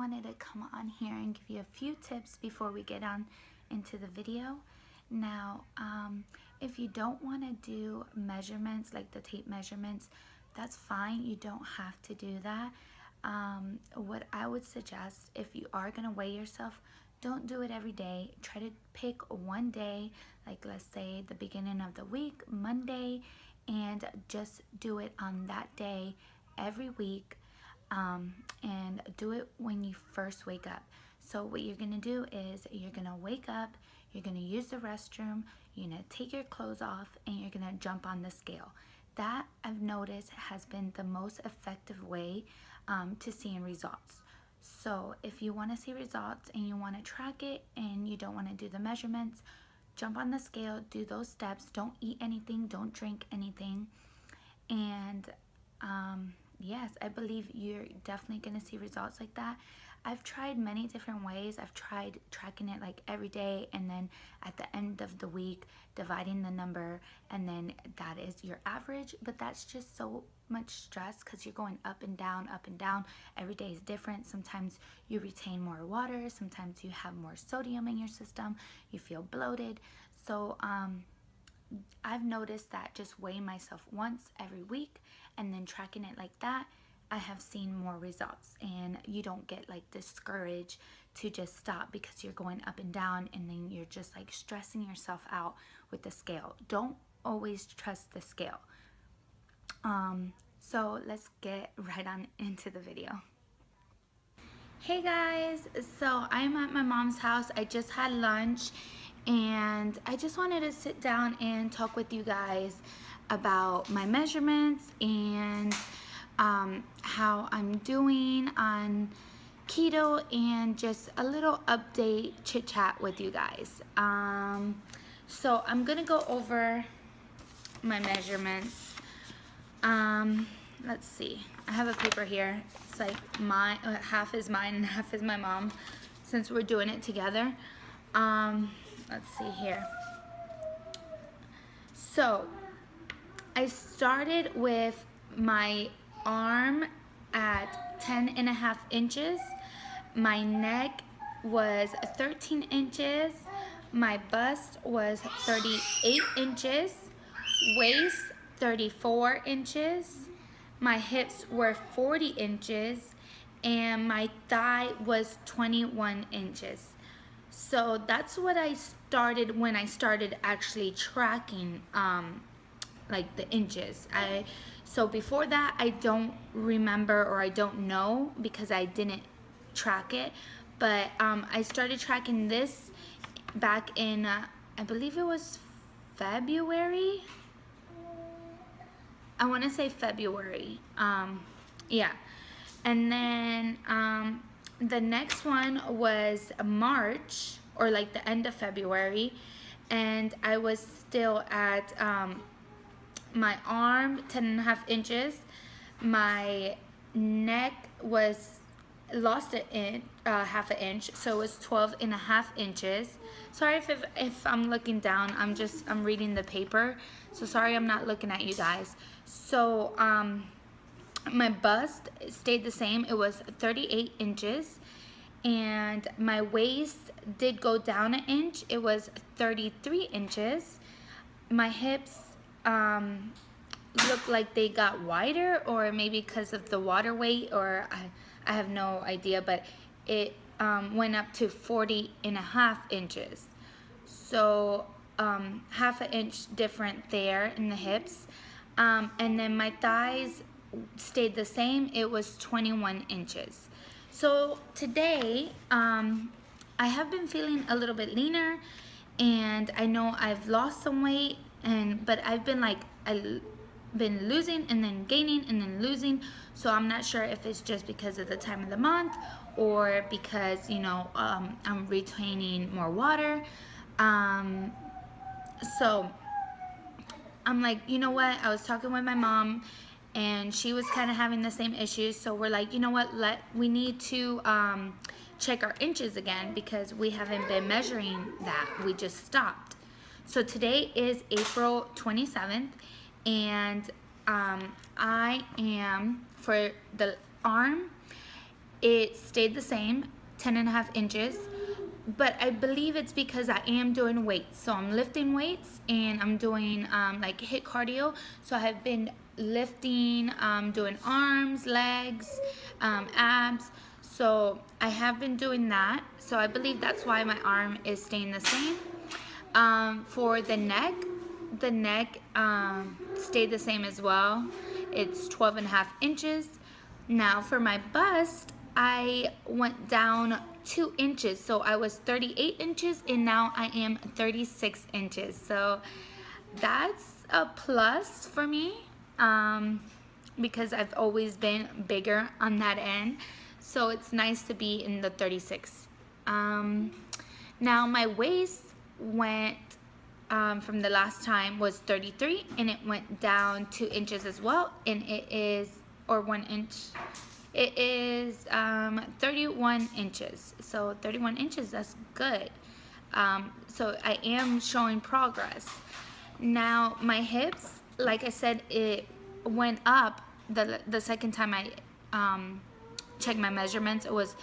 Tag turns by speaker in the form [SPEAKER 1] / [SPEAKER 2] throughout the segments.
[SPEAKER 1] wanted to come on here and give you a few tips before we get on into the video. Now, if you don't want to do measurements like the tape measurements, that's fine. You don't have to do that. What I would suggest, if you are going to weigh yourself, don't do it every day. Try to pick one day, like let's say the beginning of the week, Monday, and just do it on that day every week. And do it when you first wake up. So what you're gonna do is you're gonna wake up, you're gonna use the restroom, you're gonna take your clothes off, and you're gonna jump on the scale. That, I've noticed, has been the most effective way to seeing results. So if you want to see results and you want to track it and you don't want to do the measurements, jump on the scale, do those steps, don't eat anything, don't drink anything, and yes, I believe you're definitely going to see results like that. I've tried many different ways. I've tried tracking it like every day, and then at the end of the week dividing the number, and then that is your average. But that's just so much stress because you're going up and down, up and down. Every day is different. Sometimes you retain more water, sometimes you have more sodium in your system, you feel bloated. So I've noticed that just weighing myself once every week and then tracking it like that, I have seen more results, and you don't get like discouraged to just stop because you're going up and down and then you're just like stressing yourself out with the scale. Don't always trust the scale. So let's get right on into the video. Hey guys, so I'm at my mom's house. I just had lunch and I just wanted to sit down and talk with you guys about my measurements and how I'm doing on keto, and just a little update chit chat with you guys. So I'm gonna go over my measurements. Let's see, I have a paper here. It's like half is mine and half is my mom, since we're doing it together. Let's see here. So I started with my arm at 10.5 inches. My neck was 13 inches. My bust was 38 inches. Waist 34 inches. My hips were 40 inches. And my thigh was 21 inches. So that's what I started when I started actually tracking like the inches. So before that, I don't remember, or I don't know because I didn't track it. But I started tracking this back in I believe it was February. I want to say February. Yeah. And then the next one was March, or like the end of February, and I was still at my arm 10.5 inches. My neck was lost half an inch, so it was 12.5 inches. Sorry if I'm looking down. I'm reading the paper, so sorry I'm not looking at you guys. So my bust stayed the same. It was 38 inches, and my waist did go down an inch. It was 33 inches. My hips look like they got wider, or maybe because of the water weight, or I have no idea, but it went up to 40.5 inches. So half an inch different there in the hips. And then my thighs stayed the same. It was 21 inches. So today I have been feeling a little bit leaner, and I know I've lost some weight, but I've been losing and then gaining and then losing. So I'm not sure if it's just because of the time of the month, or because, you know, I'm retaining more water. So I'm like, you know what, I was talking with my mom and she was kind of having the same issues. So we're like, you know what, we need to check our inches again, because we haven't been measuring that. We just stopped. So today is April 27th, and I am, for the arm, it stayed the same, 10.5 inches. But I believe it's because I am doing weights. So I'm lifting weights and I'm doing like HIIT cardio. So I have been lifting, doing arms, legs, abs. So I have been doing that. So I believe that's why my arm is staying the same. For the neck stayed the same as well. It's 12.5 inches. Now for my bust, I went down 2 inches. So I was 38 inches and now I am 36 inches. So that's a plus for me because I've always been bigger on that end. So it's nice to be in the 36. Now my waist went from the last time was 33 and it went down 2 inches as well, and it is, or 1 inch, it is 31 inches. So 31 inches, that's good. So I am showing progress. Now my hips, like I said, it went up the second time I checked my measurements. It was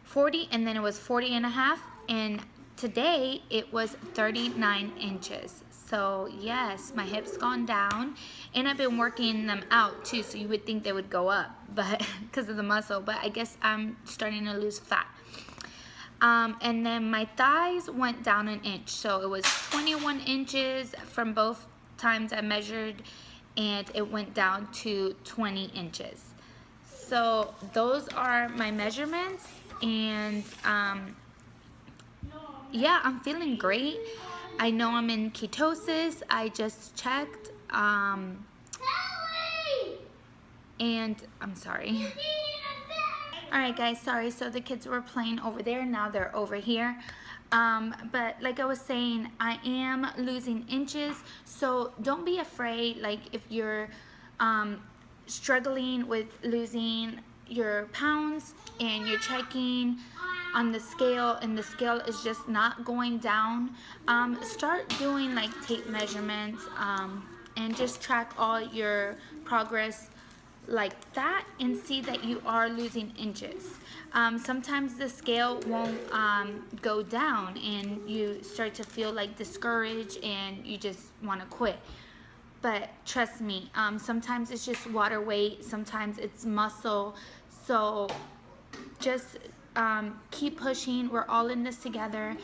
[SPEAKER 1] 40 and then it was 40.5, and today it was 39 inches. So yes, my hips gone down, and I've been working them out too, so you would think they would go up, but because of the muscle, but I guess I'm starting to lose fat. And then my thighs went down 1 inch, so it was 21 inches from both times I measured, and it went down to 20 inches. So those are my measurements, and yeah, I'm feeling great. I know I'm in ketosis. I just checked, and I'm sorry. Alright guys, sorry. So the kids were playing over there, now they're over here. But like I was saying, I am losing inches, so don't be afraid. Like if you're struggling with losing your pounds and you're checking on the scale and the scale is just not going down, start doing like tape measurements and just track all your progress like that and see that you are losing inches. Sometimes the scale won't go down and you start to feel like discouraged and you just want to quit. But trust me, sometimes it's just water weight, sometimes it's muscle. So just keep pushing. We're all in this together.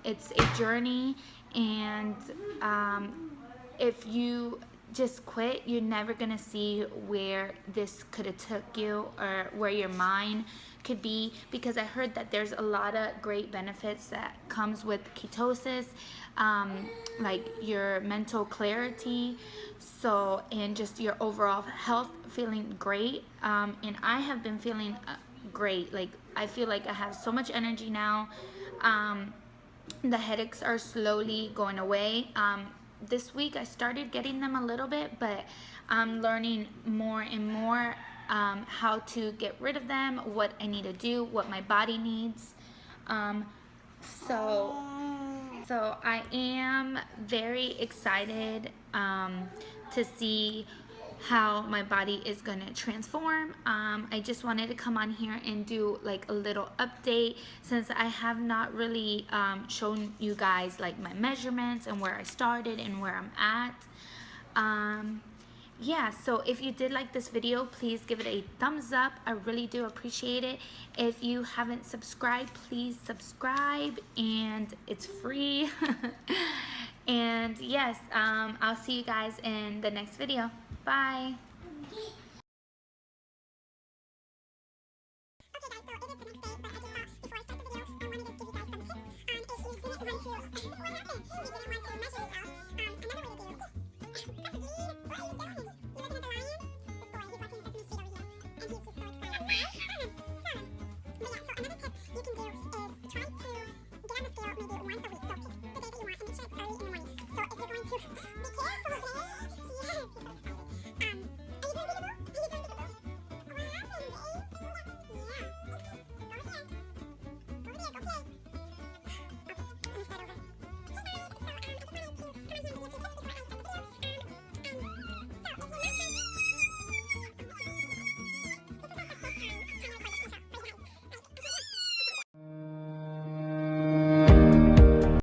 [SPEAKER 1] It's a journey, and if you just quit, you're never gonna see where this could have took you or where your mind could be, because I heard that there's a lot of great benefits that comes with ketosis, like your mental clarity, so, and just your overall health, feeling great. And I have been feeling great. Like I feel like I have so much energy now. The headaches are slowly going away. This week I started getting them a little bit, but I'm learning more and more how to get rid of them, what I need to do, what my body needs. So I am very excited to see how my body is gonna transform. I just wanted to come on here and do like a little update, since I have not really shown you guys like my measurements and where I started and where I'm at. Yeah, so if you did like this video, please give it a thumbs up. I really do appreciate it. If you haven't subscribed, please subscribe, and it's free. And yes, I'll see you guys in the next video. Bye.